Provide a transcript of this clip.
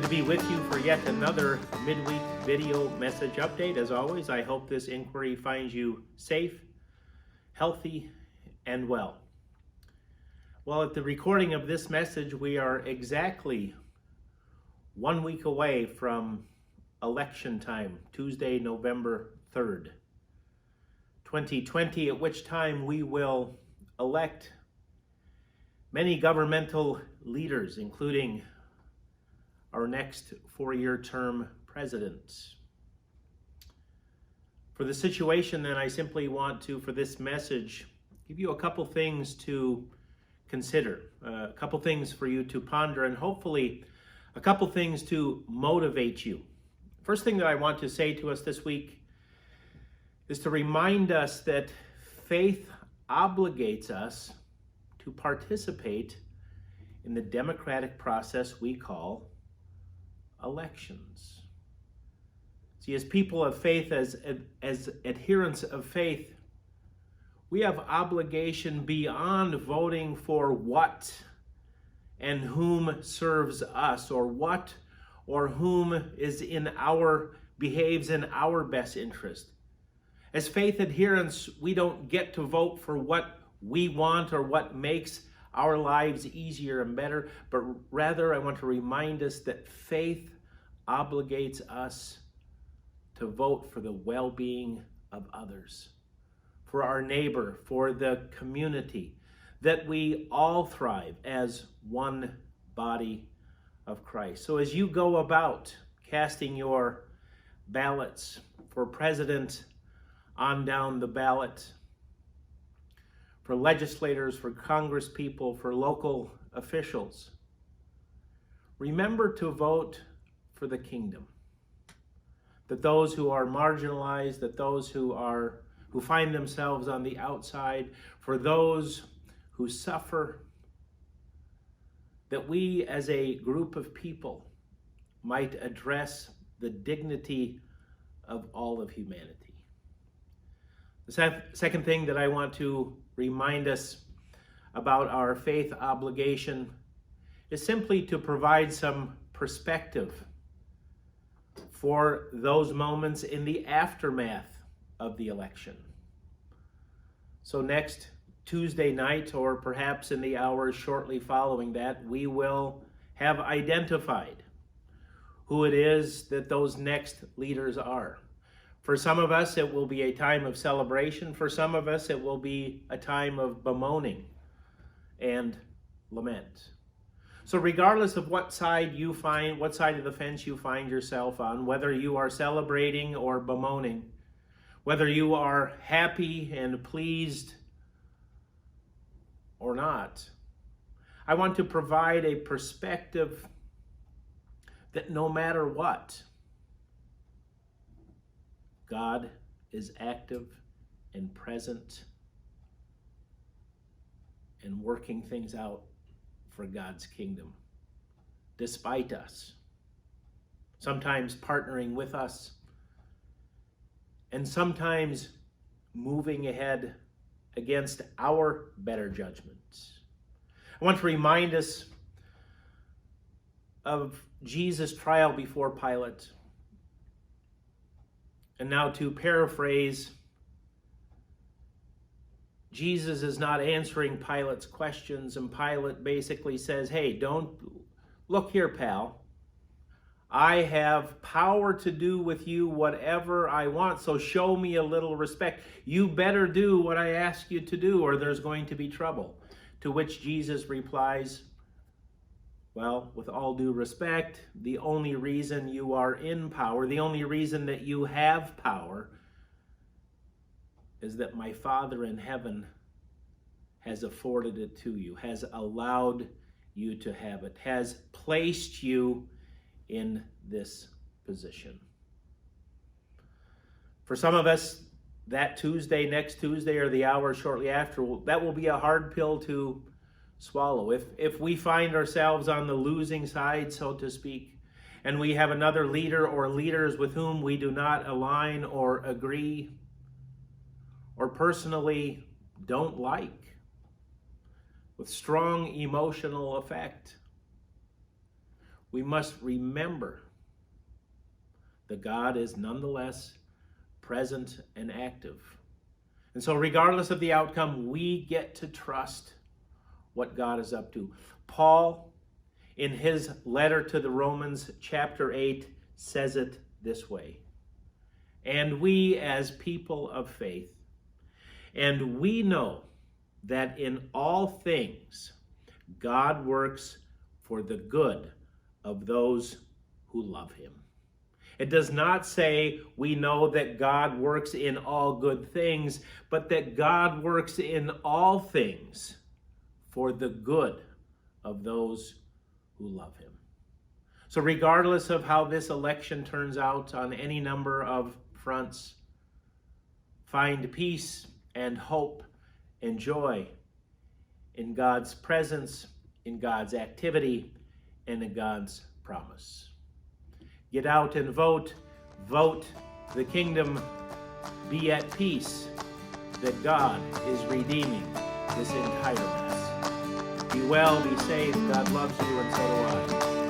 Good to be with you for yet another midweek video message update. As always, I hope this inquiry finds you safe, healthy, and well. Well, at the recording of this message, we are exactly 1 week away from election time, Tuesday, November 3rd, 2020, at which time we will elect many governmental leaders, including our next 4-year term president. For the situation, then, I simply want to, for this message, give you a couple things to consider, a couple things for you to ponder, and hopefully a couple things to motivate you. First thing that I want to say to us this week is to remind us that faith obligates us to participate in the democratic process we call elections. See, as people of faith, as adherents of faith, we have obligation beyond voting for what and whom serves us, or what or whom behaves in our best interest. As faith adherents, we don't get to vote for what we want or what makes our lives easier and better, but rather I want to remind us that faith obligates us to vote for the well-being of others, for our neighbor, for the community, that we all thrive as one body of Christ. So as you go about casting your ballots for president on down the ballot, for legislators, for congresspeople, for local officials, remember to vote for the kingdom. That those who are marginalized, that those who find themselves on the outside, for those who suffer, that we as a group of people might address the dignity of all of humanity. The second thing that I want to remind us about our faith obligation is simply to provide some perspective for those moments in the aftermath of the election. So next Tuesday night, or perhaps in the hours shortly following that, we will have identified who it is that those next leaders are. For some of us, it will be a time of celebration. For some of us, it will be a time of bemoaning and lament. So regardless of what side of the fence you find yourself on, whether you are celebrating or bemoaning, whether you are happy and pleased or not, I want to provide a perspective that no matter what, God is active and present and working things out for God's kingdom, despite us, sometimes partnering with us, and sometimes moving ahead against our better judgments. I want to remind us of Jesus' trial before Pilate. And now, to paraphrase, Jesus is not answering Pilate's questions, and Pilate basically says, hey, look here, pal. I have power to do with you whatever I want, so show me a little respect. You better do what I ask you to do, or there's going to be trouble. To which Jesus replies, well, with all due respect, the only reason you are in power, the only reason that you have power, is that my Father in heaven has afforded it to you, has allowed you to have it, has placed you in this position. For some of us, that Tuesday, next Tuesday, or the hour shortly after, that will be a hard pill to swallow. If we find ourselves on the losing side, so to speak, and we have another leader or leaders with whom we do not align or agree, or personally don't like, with strong emotional effect, we must remember that God is nonetheless present and active. And so regardless of the outcome, we get to trust what God is up to. Paul, in his letter to the Romans, chapter 8, says it this way. And we as people of faith, and we know that in all things God works for the good of those who love him. It does not say we know that God works in all good things, but that God works in all things for the good of those who love him. So regardless of how this election turns out on any number of fronts, find peace and hope and joy in God's presence, in God's activity, and in God's promise. Get out and vote. Vote the kingdom. Be at peace that God is redeeming this entire mess. Be well, be safe. God loves you, and so do I.